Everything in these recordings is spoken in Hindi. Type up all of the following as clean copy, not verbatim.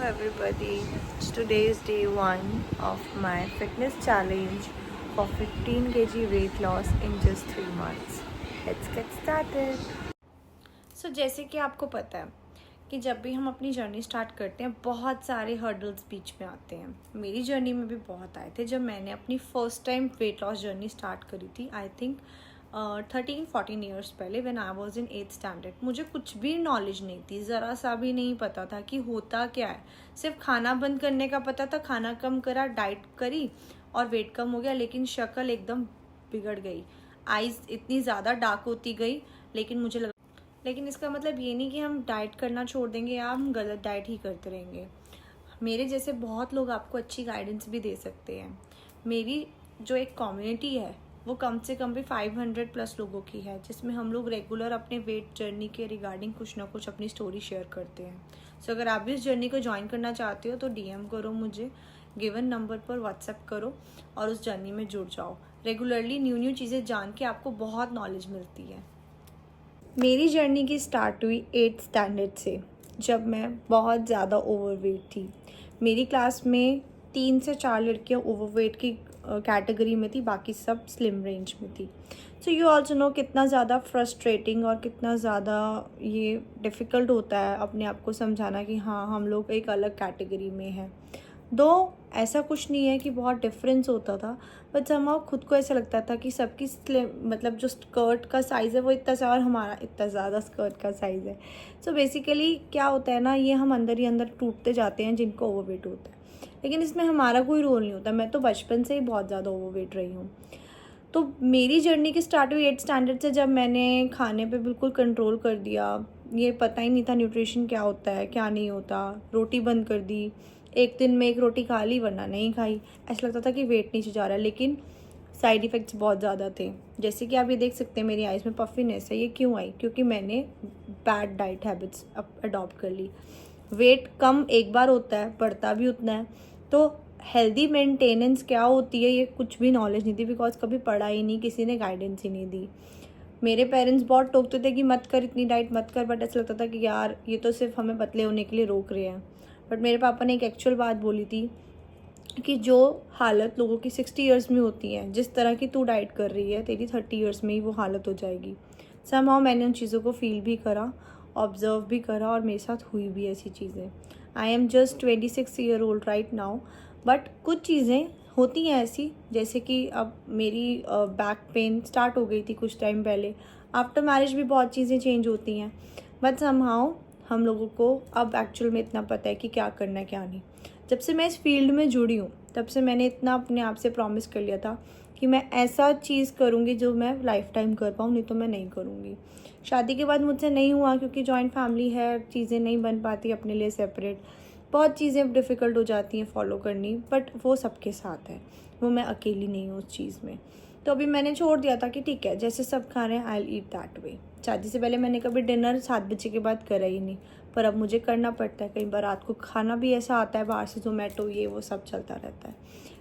everybody. Today is day 1 of my fitness challenge for 15 kg weight loss in just 3 months. Let's get started. So जैसे कि आपको पता है कि जब भी हम अपनी जर्नी स्टार्ट करते हैं बहुत सारे हर्डल्स बीच में आते हैं. मेरी जर्नी में भी बहुत आए थे जब मैंने अपनी first time weight loss journey start करी थी. आई थिंक 13-14 ईयर्स पहले when I was in 8th standard. मुझे कुछ भी नॉलेज नहीं थी, ज़रा सा भी नहीं पता था कि होता क्या है. सिर्फ खाना बंद करने का पता था. खाना कम करा, डाइट करी और वेट कम हो गया, लेकिन शक्ल एकदम बिगड़ गई. आईज इतनी ज़्यादा डार्क होती गई. लेकिन इसका मतलब ये नहीं कि हम डाइट करना छोड़ देंगे या हम गलत डाइट ही करते रहेंगे. मेरे जैसे बहुत लोग आपको अच्छी गाइडेंस भी दे सकते हैं. मेरी जो एक कम्युनिटी है वो कम से कम भी 500 प्लस लोगों की है, जिसमें हम लोग रेगुलर अपने वेट जर्नी के रिगार्डिंग कुछ ना कुछ अपनी स्टोरी शेयर करते हैं. सो अगर आप भी इस जर्नी को ज्वाइन करना चाहते हो तो DM करो मुझे, गिवन नंबर पर व्हाट्सएप करो और उस जर्नी में जुड़ जाओ. रेगुलरली न्यू चीज़ें जान के आपको बहुत नॉलेज मिलती है. मेरी जर्नी की स्टार्ट हुई 8th स्टैंडर्ड से, जब मैं बहुत ज़्यादा ओवरवेट थी. मेरी क्लास में 3 से 4 लड़कियाँ ओवरवेट की कैटेगरी में थी, बाकी सब स्लिम रेंज में थी. सो यू ऑल्सो नो कितना ज़्यादा फ्रस्ट्रेटिंग और कितना ज़्यादा ये डिफ़िकल्ट होता है अपने आप को समझाना कि हाँ हम लोग एक अलग कैटेगरी में हैं. दो ऐसा कुछ नहीं है कि बहुत डिफरेंस होता था, बट समहाउ खुद को ऐसा लगता था कि सबकी मतलब जो स्कर्ट का साइज़ है वो इतना सा और हमारा इतना ज़्यादा स्कर्ट का साइज़ है. सो बेसिकली क्या होता है ना, ये हम अंदर ही अंदर टूटते जाते हैं जिनको ओवरवेट होता है. लेकिन इसमें हमारा कोई रोल नहीं होता. मैं तो बचपन से ही बहुत ज़्यादा ओवरवेट रही हूँ. तो मेरी जर्नी की स्टार्ट हुई 8th स्टैंडर्ड से, जब मैंने खाने पे बिल्कुल कंट्रोल कर दिया. ये पता ही नहीं था न्यूट्रिशन क्या होता है क्या नहीं होता. रोटी बंद कर दी. एक दिन में एक रोटी खा ली वरना नहीं खाई. ऐसा लगता था कि वेट नीचे जा रहा है, लेकिन साइड इफ़ेक्ट्स बहुत ज़्यादा थे. जैसे कि आप ये देख सकते हैं मेरी आइज़ में पफिनेस है. ये क्यों आई? क्योंकि मैंने बैड डाइट हैबिट्स अडॉप्ट कर ली. वेट कम एक बार होता है, बढ़ता भी उतना है. तो हेल्दी मेंटेनेंस क्या होती है ये कुछ भी नॉलेज नहीं थी, बिकॉज कभी पढ़ा ही नहीं, किसी ने गाइडेंस ही नहीं दी. मेरे पेरेंट्स बहुत टोकते थे कि मत कर इतनी डाइट मत कर, बट ऐसा लगता था कि यार ये तो सिर्फ हमें पतले होने के लिए रोक रहे हैं. बट मेरे पापा ने एक एक्चुअल बात बोली थी कि जो हालत लोगों की 60 ईयर्स में होती है, जिस तरह की तू डाइट कर रही है तेरी 30 ईयर्स में ही वो हालत हो जाएगी. समहाउ मैंने उन चीज़ों को फील भी करा, ऑब्ज़र्व भी करा और मेरे साथ हुई भी ऐसी चीज़ें. I am just 26 year old right now, but कुछ चीज़ें होती हैं ऐसी, जैसे कि अब मेरी बैक पेन स्टार्ट हो गई थी कुछ टाइम पहले. आफ्टर मैरिज भी बहुत चीज़ें चेंज होती हैं, बट समहाउ हम लोगों को अब एक्चुअल में इतना पता है कि क्या करना है क्या नहीं. जब से मैं इस फील्ड में जुड़ी हूँ तब से मैंने इतना अपने आप से प्रॉमिस कर लिया था कि मैं ऐसा चीज़ करूँगी जो मैं लाइफ टाइम कर पाऊँ, नहीं तो मैं नहीं करूँगी. शादी के बाद मुझसे नहीं हुआ, क्योंकि जॉइंट फैमिली है, चीज़ें नहीं बन पाती अपने लिए सेपरेट. बहुत चीज़ें डिफ़िकल्ट हो जाती हैं फॉलो करनी, बट वो सबके साथ है, वो मैं अकेली नहीं हूँ उस चीज़ में. तो अभी मैंने छोड़ दिया था कि ठीक है जैसे सब खा रहे हैं I will eat that way. शादी से पहले मैंने कभी डिनर 7 बजे के बाद करा ही नहीं, पर अब मुझे करना पड़ता है. कई बार रात को खाना भी ऐसा आता है बाहर से, जोमेटो ये वो सब चलता रहता है.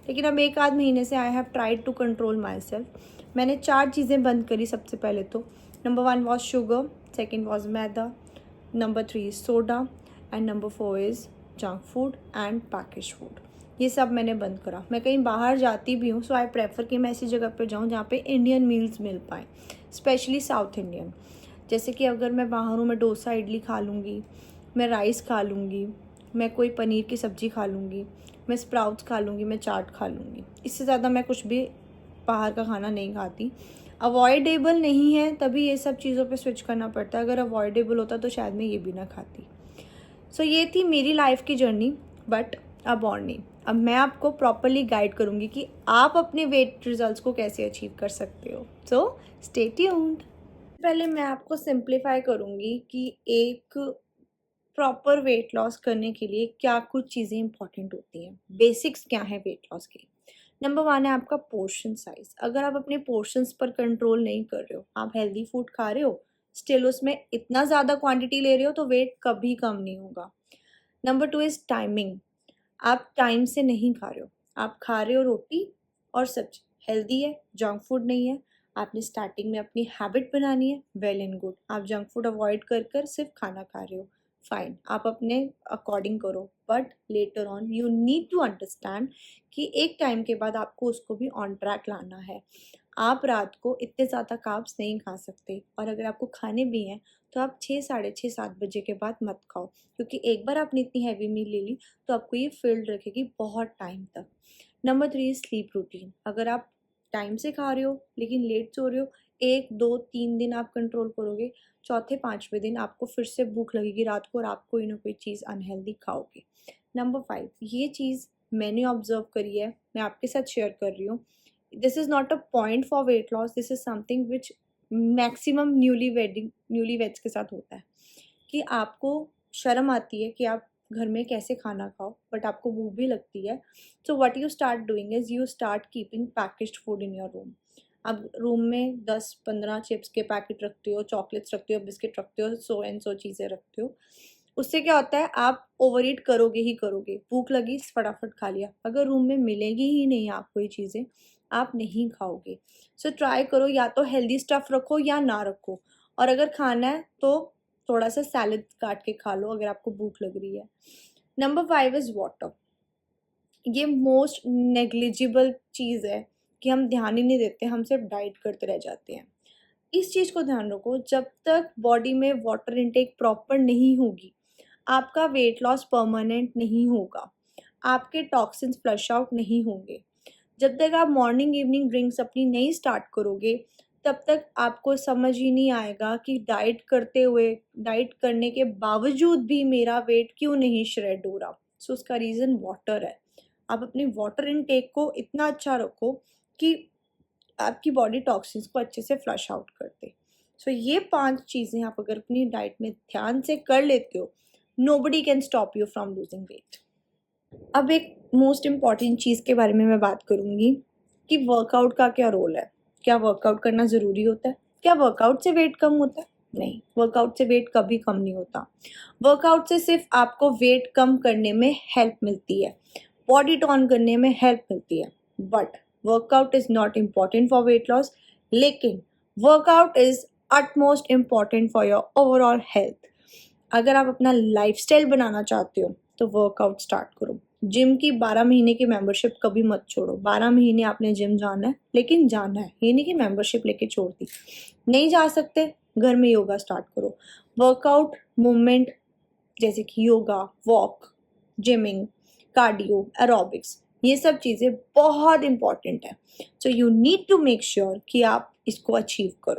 लेकिन अब 1 आध महीने से I have tried to control myself. मैंने 4 चीज़ें बंद करी. सबसे पहले तो number 1 was sugar, second was maida, number 3 is soda and number 4 is junk food and package food. ये सब मैंने बंद करा. मैं कहीं बाहर जाती भी हूँ सो आई प्रेफर कि मैं ऐसी जगह पर जाऊँ जहाँ पे इंडियन मील्स मिल पाएँ, स्पेशली साउथ इंडियन. जैसे कि अगर मैं बाहर हूँ, मैं डोसा इडली खा लूँगी, मैं राइस खा लूँगी, मैं कोई पनीर की सब्ज़ी खा लूँगी, मैं स्प्राउट्स खा लूँगी, मैं चाट खा लूँगी. इससे ज़्यादा मैं कुछ भी बाहर का खाना नहीं खाती. अवॉइडेबल नहीं है तभी ये सब चीज़ों पे स्विच करना पड़ता है. अगर अवॉइडेबल होता तो शायद मैं ये भी ना खाती. सो ये थी मेरी लाइफ की जर्नी, बट अब और नहीं. अब मैं आपको प्रॉपरली गाइड करूँगी कि आप अपने वेट रिजल्ट्स को कैसे अचीव कर सकते हो. So stay tuned. पहले मैं आपको सिंप्लीफाई करूँगी कि एक प्रॉपर वेट लॉस करने के लिए क्या कुछ चीज़ें इंपॉर्टेंट होती हैं. बेसिक्स क्या है वेट लॉस के? नंबर 1 है आपका पोर्शन साइज. अगर आप अपने पोर्शंस पर कंट्रोल नहीं कर रहे हो, आप हेल्दी फूड खा रहे हो, स्टिल उसमें इतना ज़्यादा क्वांटिटी ले रहे हो, तो वेट कभी कम नहीं होगा. Number 2 is timing. आप टाइम से नहीं खा रहे हो, आप खा रहे हो रोटी और सब्जी, हेल्दी है, जंक फूड नहीं है. आपने स्टार्टिंग में अपनी हैबिट बनानी है, वेल एंड गुड. आप जंक फूड अवॉइड कर कर सिर्फ खाना खा रहे हो, फाइन, आप अपने अकॉर्डिंग करो, but later on you need to understand कि एक टाइम के बाद आपको उसको भी ऑन ट्रैक लाना है। आप रात को इतने ज़्यादा कार्ब्स नहीं खा सकते, और अगर आपको खाने भी हैं तो आप 6, साढ़े 6, 7 बजे के बाद मत खाओ, क्योंकि एक बार आपने इतनी हैवी मील ले ली तो आपको ये फील्ड रखेगी बहुत टाइम तक। Number 3 is sleep routine. अगर आप टाइम से खा रहे हो लेकिन लेट सो रहे हो, 1, 2, 3 दिन आप कंट्रोल करोगे, चौथे 5वें दिन आपको फिर से भूख लगेगी रात को और आप कोई ना कोई चीज़ अनहेल्दी खाओगे। नंबर 5, ये चीज़ मैंने ऑब्जर्व करी है, मैं आपके साथ शेयर कर रही हूँ। This is not a point for weight loss, this is something which maximum newlyweds के साथ होता है, कि आपको शर्म आती है कि आप घर में कैसे खाना खाओ, बट आपको भूख भी लगती है। So what you start doing is you start keeping packaged food in your room. अब रूम में 10-15 चिप्स के पैकेट रखते हो, चॉकलेट्स रखते हो, बिस्किट रखते हो, सो एंड सो चीज़ें रखते हो। उससे क्या होता है, आप ओवर ईट करोगे ही करोगे। भूख लगी, फटाफट खा लिया। अगर रूम में मिलेगी ही नहीं आपको ये चीज़ें, आप नहीं खाओगे। सो ट्राई करो, या तो हेल्दी स्टफ़ रखो या ना रखो, और अगर खाना है तो थोड़ा सा सैलेड काट के खा लो अगर आपको भूख लग रही है। Number 5 is water. ये मोस्ट नेग्लिजिबल चीज़ है कि हम ध्यान ही नहीं देते, हम सिर्फ डाइट करते रह जाते हैं। इस चीज़ को ध्यान रखो, जब तक बॉडी में वाटर इनटेक प्रॉपर नहीं होगी, आपका वेट लॉस परमानेंट नहीं होगा, आपके टॉक्सिन्स फ्लश आउट नहीं होंगे। जब तक आप मॉर्निंग इवनिंग ड्रिंक्स अपनी नहीं स्टार्ट करोगे, तब तक आपको समझ ही नहीं आएगा कि डाइट करने के बावजूद भी मेरा वेट क्यों नहीं श्रेड हो रहा। सो उसका रीज़न वाटर है। आप अपनी वाटर इनटेक को इतना अच्छा रखो कि आपकी बॉडी टॉक्सिन्स को अच्छे से फ्लश आउट कर दे। सो ये 5 चीज़ें आप अगर अपनी डाइट में ध्यान से कर लेते हो, nobody can stop you from losing weight. अब एक मोस्ट इम्पॉर्टेंट चीज़ के बारे में मैं बात करूँगी कि वर्कआउट का क्या रोल है। क्या वर्कआउट करना ज़रूरी होता है? क्या वर्कआउट से वेट कम होता है? नहीं, वर्कआउट से वेट कभी कम नहीं होता। वर्कआउट से सिर्फ आपको वेट कम करने में हेल्प मिलती है, बॉडी टोन करने में हेल्प मिलती है, but workout is not important for weight loss. लेकिन workout is utmost important for your overall health. अगर आप अपना लाइफस्टाइल बनाना चाहते हो तो वर्कआउट स्टार्ट करो। जिम की 12 महीने की मेंबरशिप कभी मत छोड़ो। 12 महीने आपने जिम जाना है, लेकिन जाना है, ये नहीं कि मेंबरशिप लेके छोड़ दी। नहीं जा सकते, घर में योगा स्टार्ट करो। वर्कआउट मूवमेंट जैसे कि yoga, walk, gymming, cardio, aerobics, ये सब चीज़ें बहुत इंपॉर्टेंट है। So you need to make sure कि आप इसको अचीव करो।